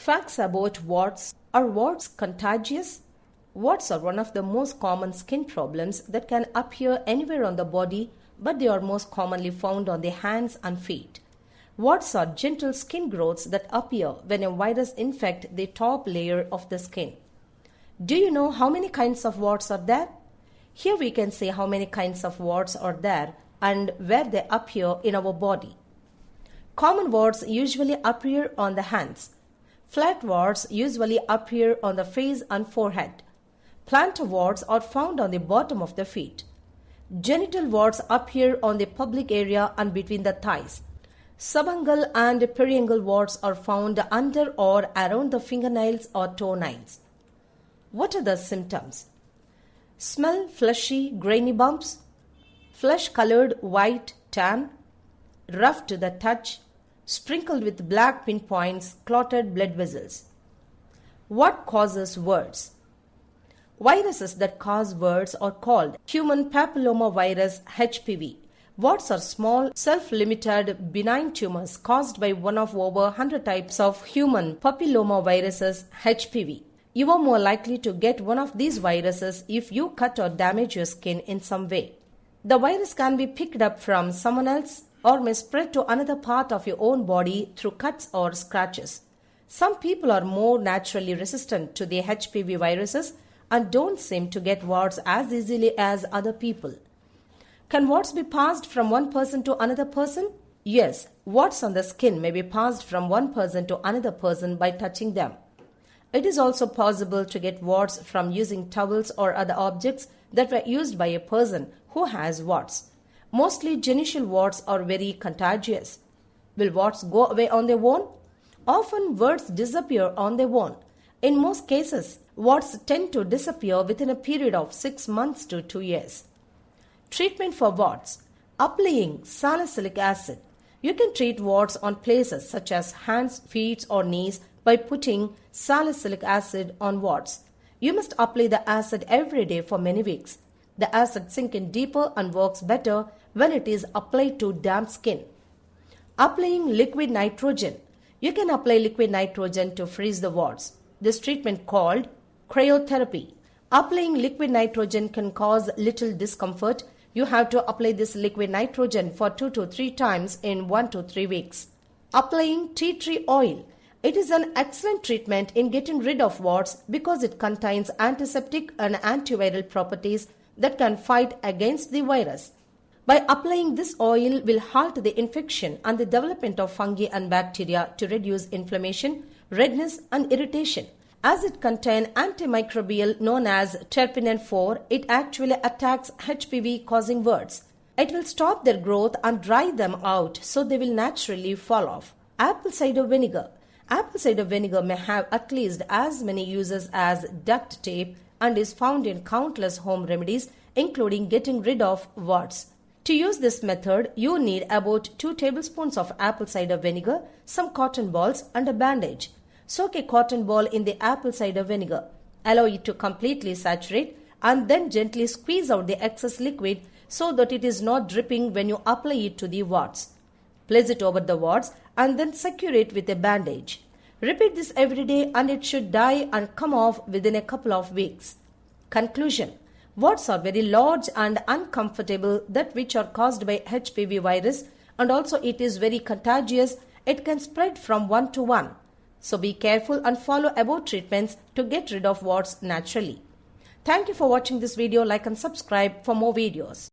Facts about warts. Are warts contagious? Warts are one of the most common skin problems that can appear anywhere on the body, but they are most commonly found on the hands and feet. Warts are gentle skin growths that appear when a virus infects the top layer of the skin. Do you know how many kinds of warts are there? Here we can say how many kinds of warts are there and where they appear in our body. Common warts usually appear on the hands. Flat warts usually appear on the face and forehead. Plantar warts are found on the bottom of the feet. Genital warts appear on the pubic area and between the thighs. Subungual and periangual warts are found under or around the fingernails or toenails. What are the symptoms? Smell fleshy, grainy bumps, flesh-colored white tan, rough to the touch, sprinkled with black pinpoints, clotted blood vessels. What causes warts? Viruses that cause warts are called human papillomavirus (HPV). Warts are small, self-limited, benign tumors caused by one of over 100 types of human papillomaviruses (HPV). You are more likely to get one of these viruses if you cut or damage your skin in some way. The virus can be picked up from someone else or may spread to another part of your own body through cuts or scratches. Some people are more naturally resistant to the HPV viruses and don't seem to get warts as easily as other people. Can warts be passed from one person to another person? Yes, warts on the skin may be passed from one person to another person by touching them. It is also possible to get warts from using towels or other objects that were used by a person who has warts. Mostly genital warts are very contagious. Will warts go away on their own? Often warts disappear on their own. In most cases, warts tend to disappear within a period of 6 months to 2 years. Treatment for warts. Applying salicylic acid. You can treat warts on places such as hands, feet or knees by putting salicylic acid on warts. You must apply the acid every day for many weeks. The acid sinks in deeper and works better when it is applied to damp skin. Applying liquid nitrogen. You can apply liquid nitrogen to freeze the warts. This treatment called cryotherapy. Applying liquid nitrogen can cause little discomfort. You have to apply this liquid nitrogen for 2 to 3 times in 1 to 3 weeks. Applying tea tree oil. It is an excellent treatment in getting rid of warts because it contains antiseptic and antiviral properties that can fight against the virus. By applying this oil will halt the infection and the development of fungi and bacteria to reduce inflammation, redness and irritation. As it contains antimicrobial known as terpenen 4, it actually attacks HPV causing warts. It will stop their growth and dry them out so they will naturally fall off. Apple cider vinegar. Apple cider vinegar may have at least as many uses as duct tape and is found in countless home remedies, including getting rid of warts. To use this method, you need about 2 tablespoons of apple cider vinegar, some cotton balls and a bandage. Soak a cotton ball in the apple cider vinegar. Allow it to completely saturate and then gently squeeze out the excess liquid so that it is not dripping when you apply it to the warts. Place it over the warts and then secure it with a bandage. Repeat this every day and it should die and come off within a couple of weeks. Conclusion. Warts are very large and uncomfortable, that which are caused by HPV virus, and also it is very contagious. It can spread from one to one. So be careful and follow above treatments to get rid of warts naturally. Thank you for watching this video. Like and subscribe for more videos.